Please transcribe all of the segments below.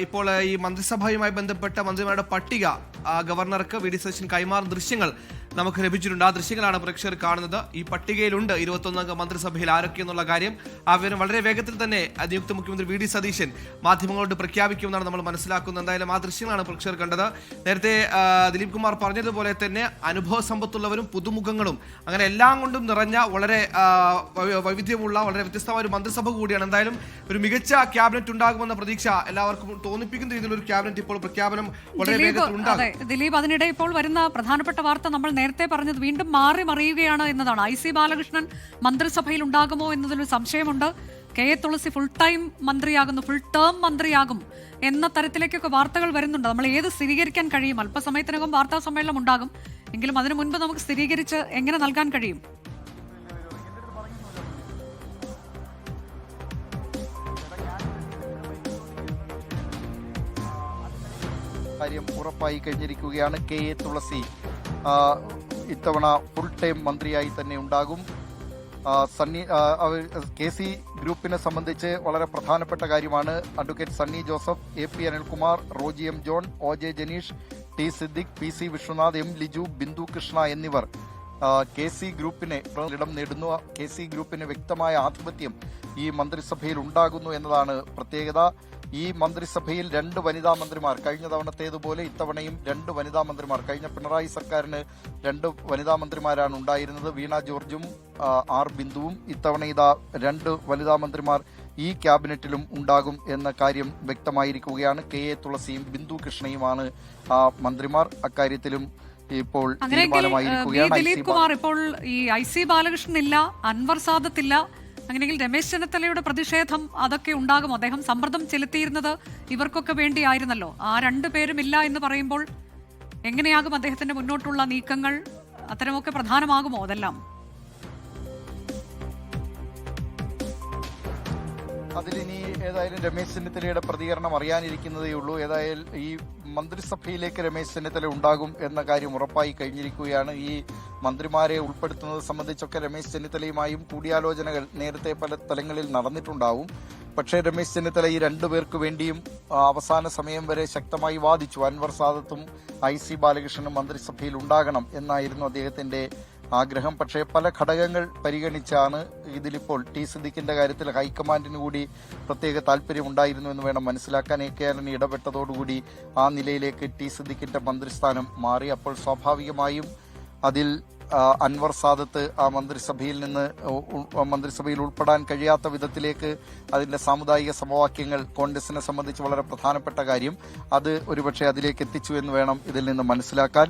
ഇപ്പോൾ ഈ മന്ത്രിസഭയുമായി ബന്ധപ്പെട്ട മന്ത്രിമാരുടെ പട്ടിക ഗവർണർക്ക് വി ഡി സതീശൻ കൈമാറുന്ന ദൃശ്യങ്ങൾ നമുക്ക് ലഭിച്ചിട്ടുണ്ട്. ആ ദൃശ്യങ്ങളാണ് പ്രേക്ഷകർ കാണുന്നത്. ഈ പട്ടികയിലുണ്ട് 21 മന്ത്രിസഭയിൽ ആരൊക്കെയെന്നുള്ള കാര്യം. ആ വിവരം വളരെ വേഗത്തിൽ തന്നെ നിയുക്ത മുഖ്യമന്ത്രി വി ഡി സതീശൻ മാധ്യമങ്ങളോട് പ്രഖ്യാപിക്കുമെന്നാണ് നമ്മൾ മനസ്സിലാക്കുന്നത്. എന്തായാലും ആ ദൃശ്യങ്ങളാണ് പ്രേക്ഷകർ കണ്ടത്. നേരത്തെ ദിലീപ് കുമാർ പറഞ്ഞതുപോലെ തന്നെ അനുഭവ സമ്പത്തുള്ളവരും പുതുമുഖങ്ങളും അങ്ങനെ എല്ലാം കൊണ്ടും നിറഞ്ഞ വളരെ വൈവിധ്യമുള്ള വളരെ വ്യത്യസ്തമായ ഒരു മന്ത്രിസഭ കൂടിയാണ്. എന്തായാലും ഒരു മികച്ച ക്യാബിനറ്റ് ഉണ്ടാകുമെന്ന പ്രതീക്ഷ എല്ലാവർക്കും തോന്നിപ്പിക്കുന്ന രീതിയിലൊരു ക്യാബിനറ്റ് ഇപ്പോൾ പ്രഖ്യാപനം വളരെ വേഗത്തിൽ ഉണ്ടാകും. ദിലീപ്, അതിനിടെ ഇപ്പോൾ വരുന്ന പ്രധാനപ്പെട്ട വാർത്ത നമ്മൾ നേരത്തെ പറഞ്ഞത് വീണ്ടും മാറി മറിയുകയാണ് എന്നതാണ്. IC ബാലകൃഷ്ണൻ മന്ത്രിസഭയിൽ ഉണ്ടാകുമോ എന്നതിലൊരു സംശയമുണ്ട്. KA തുളസി ഫുൾ ടൈം മന്ത്രിയാകുന്നു, ഫുൾ ടേം മന്ത്രിയാകും എന്ന തരത്തിലേക്കൊക്കെ വാർത്തകൾ വരുന്നുണ്ട്. നമ്മൾ ഏത് സ്ഥിരീകരിക്കാൻ കഴിയും? അല്പസമയത്തിനകം വാർത്താ സമ്മേളനം ഉണ്ടാകും. എങ്കിലും അതിനു മുൻപ് നമുക്ക് സ്ഥിരീകരിച്ച് എങ്ങനെ നൽകാൻ കഴിയും? കാര്യം ഉറപ്പായി കഴിഞ്ഞിരിക്കുകയാണ്. KA തുളസി ഇത്തവണ ഫുൾ ടൈം മന്ത്രിയായി തന്നെ ഉണ്ടാകും. KC ഗ്രൂപ്പിനെ സംബന്ധിച്ച് വളരെ പ്രധാനപ്പെട്ട കാര്യമാണ്. Advocate Sunny Joseph, AP Anilkumar, Roji M John, OJ Janeesh, T Siddique, PC Vishwanath, M Liju, Bindu Krishna എന്നിവർ KC ഗ്രൂപ്പിനെ ഇടം നേടുന്നു. KC ഗ്രൂപ്പിന് വ്യക്തമായ ആധിപത്യം ഈ മന്ത്രിസഭയിൽ ഉണ്ടാകുന്നു എന്നതാണ് പ്രത്യേകത. ഈ മന്ത്രിസഭയിൽ 2 വനിതാ മന്ത്രിമാർ, കഴിഞ്ഞ തവണത്തേതുപോലെ ഇത്തവണയും 2 വനിതാ മന്ത്രിമാർ. കഴിഞ്ഞ പിണറായി സർക്കാരിന് 2 വനിതാ മന്ത്രിമാരാണ് ഉണ്ടായിരുന്നത്, വീണ ജോർജും R ബിന്ദുവും. ഇത്തവണ ഇതാ 2 വനിതാ മന്ത്രിമാർ ഈ ക്യാബിനറ്റിലും ഉണ്ടാകും എന്ന കാര്യം വ്യക്തമായിരിക്കുകയാണ്. KA തുളസിയും ബിന്ദു കൃഷ്ണയുമാണ് മന്ത്രിമാർ. അക്കാര്യത്തിലും ഇപ്പോൾ തീരുമാനമായിരിക്കുകയാണ്. ദിലീപ് കുമാർ, ഇപ്പോൾ ഈ IC ബാലകൃഷ്ണൻ ഇല്ല, അൻവർ സാദത്ത് ഇല്ല, അങ്ങനെയെങ്കിൽ രമേശ് ചെന്നിത്തലയുടെ പ്രതിഷേധം അതൊക്കെ ഉണ്ടാകും. അദ്ദേഹം സമ്മർദ്ദം ചെലുത്തിയിരുന്നത് ഇവർക്കൊക്കെ വേണ്ടിയായിരുന്നല്ലോ. ആ 2 പേരും ഇല്ല എന്ന് പറയുമ്പോൾ എങ്ങനെയാകും അദ്ദേഹത്തിന്റെ മുന്നോട്ടുള്ള നീക്കങ്ങൾ? അത്തരമൊക്കെ പ്രധാനമാകുമോ അതെല്ലാം? അതിലിനി ഏതായാലും രമേശ് ചെന്നിത്തലയുടെ പ്രതികരണം അറിയാനിരിക്കുന്നതേ ഉള്ളൂ. ഏതായാലും ഈ മന്ത്രിസഭയിലേക്ക് രമേശ് ചെന്നിത്തല ഉണ്ടാകും എന്ന കാര്യം ഉറപ്പായി കഴിഞ്ഞിരിക്കുകയാണ്. ഈ മന്ത്രിമാരെ ഉൾപ്പെടുത്തുന്നത് സംബന്ധിച്ചൊക്കെ രമേശ് ചെന്നിത്തലയുമായും കൂടിയാലോചനകൾ നേരത്തെ പല തലങ്ങളിൽ നടന്നിട്ടുണ്ടാവും. പക്ഷേ രമേശ് ചെന്നിത്തല ഈ 2 പേർക്ക് വേണ്ടിയും അവസാന സമയം വരെ ശക്തമായി വാദിച്ചു. അൻവർ സാദത്തും IC ബാലകൃഷ്ണനും മന്ത്രിസഭയിൽ ഉണ്ടാകണം എന്നായിരുന്നു അദ്ദേഹത്തിന്റെ ആഗ്രഹം. പക്ഷേ പല ഘടകങ്ങൾ പരിഗണിച്ചാണ് ഇതിലിപ്പോൾ T സിദ്ദിഖിന്റെ കാര്യത്തിൽ ഹൈക്കമാൻഡിന് കൂടി പ്രത്യേക താല്പര്യം ഉണ്ടായിരുന്നു എന്ന് വേണം മനസ്സിലാക്കാൻ. AK ആന്റണി ഇടപെട്ടതോടുകൂടി ആ നിലയിലേക്ക് T സിദ്ദിഖിന്റെ മന്ത്രിസ്ഥാനം മാറി. അപ്പോൾ സ്വാഭാവികമായും അതിൽ അൻവർ സാദത്ത് ആ മന്ത്രിസഭയിൽ ഉൾപ്പെടാൻ കഴിയാത്ത വിധത്തിലേക്ക് അതിന്റെ സാമുദായിക സമവാക്യങ്ങൾ കോൺഗ്രസിനെ സംബന്ധിച്ച് വളരെ പ്രധാനപ്പെട്ട കാര്യം, അത് ഒരുപക്ഷെ അതിലേക്ക് എത്തിച്ചു എന്ന് വേണം ഇതിൽ നിന്ന് മനസ്സിലാക്കാൻ.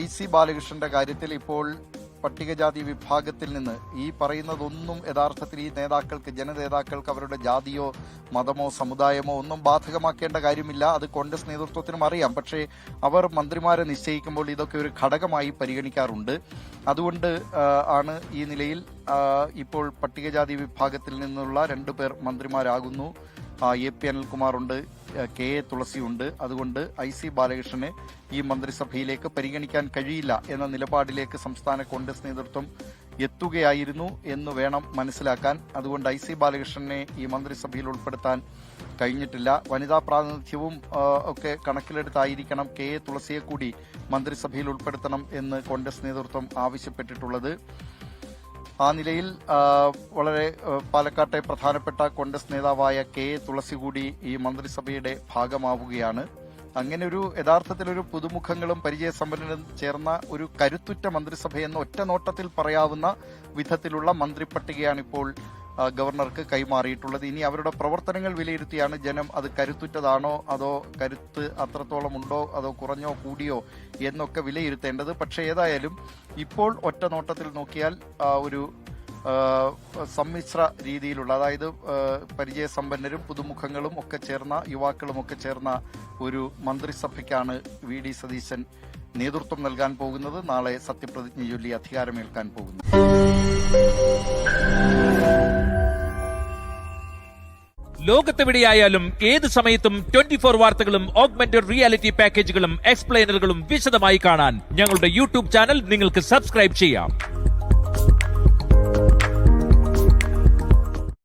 IC ബാലകൃഷ്ണന്റെ കാര്യത്തിൽ ഇപ്പോൾ പട്ടികജാതി വിഭാഗത്തിൽ നിന്ന് ഈ പറയുന്നതൊന്നും യഥാർത്ഥത്തിൽ ഈ നേതാക്കൾക്ക്, ജനനേതാക്കൾക്ക് അവരുടെ ജാതിയോ മതമോ സമുദായമോ ഒന്നും ബാധകമാക്കേണ്ട കാര്യമില്ല. അത് കോൺഗ്രസ് നേതൃത്വത്തിനും അറിയാം. പക്ഷേ അവർ മന്ത്രിമാരെ നിശ്ചയിക്കുമ്പോൾ ഇതൊക്കെ ഒരു ഘടകമായി പരിഗണിക്കാറുണ്ട്. അതുകൊണ്ട് ആണ് ഈ നിലയിൽ ഇപ്പോൾ പട്ടികജാതി വിഭാഗത്തിൽ നിന്നുള്ള 2 പേർ മന്ത്രിമാരാകുന്നു. AP അനിൽകുമാറുണ്ട്, KA തുളസിയുണ്ട്. അതുകൊണ്ട് IC ബാലകൃഷ്ണനെ ഈ മന്ത്രിസഭയിലേക്ക് പരിഗണിക്കാൻ കഴിയില്ല എന്ന നിലപാടിലേക്ക് സംസ്ഥാന കോൺഗ്രസ് നേതൃത്വം എത്തുകയായിരുന്നു എന്ന് വേണം മനസ്സിലാക്കാൻ. അതുകൊണ്ട് IC ബാലകൃഷ്ണനെ ഈ മന്ത്രിസഭയിൽ ഉൾപ്പെടുത്താൻ കഴിഞ്ഞിട്ടില്ല. വനിതാ പ്രാതിനിധ്യവും ഒക്കെ കണക്കിലെടുത്തായിരിക്കണം KA തുളസിയെ കൂടി മന്ത്രിസഭയിൽ ഉൾപ്പെടുത്തണം എന്ന് കോൺഗ്രസ് നേതൃത്വം ആവശ്യപ്പെട്ടിട്ടുള്ളത്. ആ നിലയിൽ വളരെ പാലക്കാട്ടെ പ്രധാനപ്പെട്ട കോൺഗ്രസ് നേതാവായ KA തുളസി കൂടി ഈ മന്ത്രിസഭയുടെ ഭാഗമാവുകയാണ്. അങ്ങനെ ഒരു യഥാർത്ഥത്തിലൊരു പുതുമുഖങ്ങളും പരിചയസമ്പന്നരും ചേർന്ന ഒരു കരുത്തുറ്റ മന്ത്രിസഭയെന്ന് ഒറ്റ നോട്ടത്തിൽ പറയാവുന്ന വിധത്തിലുള്ള മന്ത്രിപ്പട്ടികയാണിപ്പോൾ ഗവർണർക്ക് കൈമാറിയിട്ടുള്ളത്. ഇനി അവരുടെ പ്രവർത്തനങ്ങൾ വിലയിരുത്തിയാണ് ജനം അത് കരുത്തുറ്റതാണോ അതോ കരുത്ത് അത്രത്തോളം ഉണ്ടോ അതോ കുറഞ്ഞോ കൂടിയോ എന്നൊക്കെ വിലയിരുത്തേണ്ടത്. പക്ഷേ ഏതായാലും ഇപ്പോൾ ഒറ്റ നോട്ടത്തിൽ നോക്കിയാൽ ഒരു സമ്മിശ്ര രീതിയിലുള്ള, അതായത് പരിചയസമ്പന്നരും പുതുമുഖങ്ങളും ഒക്കെ ചേർന്ന യുവാക്കളും ഒക്കെ ചേർന്ന ഒരു മന്ത്രിസഭയ്ക്കാണ് വി ഡി സതീശൻ നേതൃത്വം നൽകാൻ പോകുന്നത്. നാളെ സത്യപ്രതിജ്ഞ ചൊല്ലി അധികാരമേൽക്കാൻ പോകുന്നു. ലോകത്തെവിടെയായാലും ഏത് സമയത്തും 24 വാർത്തകളും ഓഗ്മെന്റഡ് റിയാലിറ്റി പാക്കേജുകളും എക്സ്പ്ലെയിനറുകളും വിശദമായി കാണാൻ ഞങ്ങളുടെ യൂട്യൂബ് ചാനൽ നിങ്ങൾക്ക് സബ്സ്ക്രൈബ് ചെയ്യാം.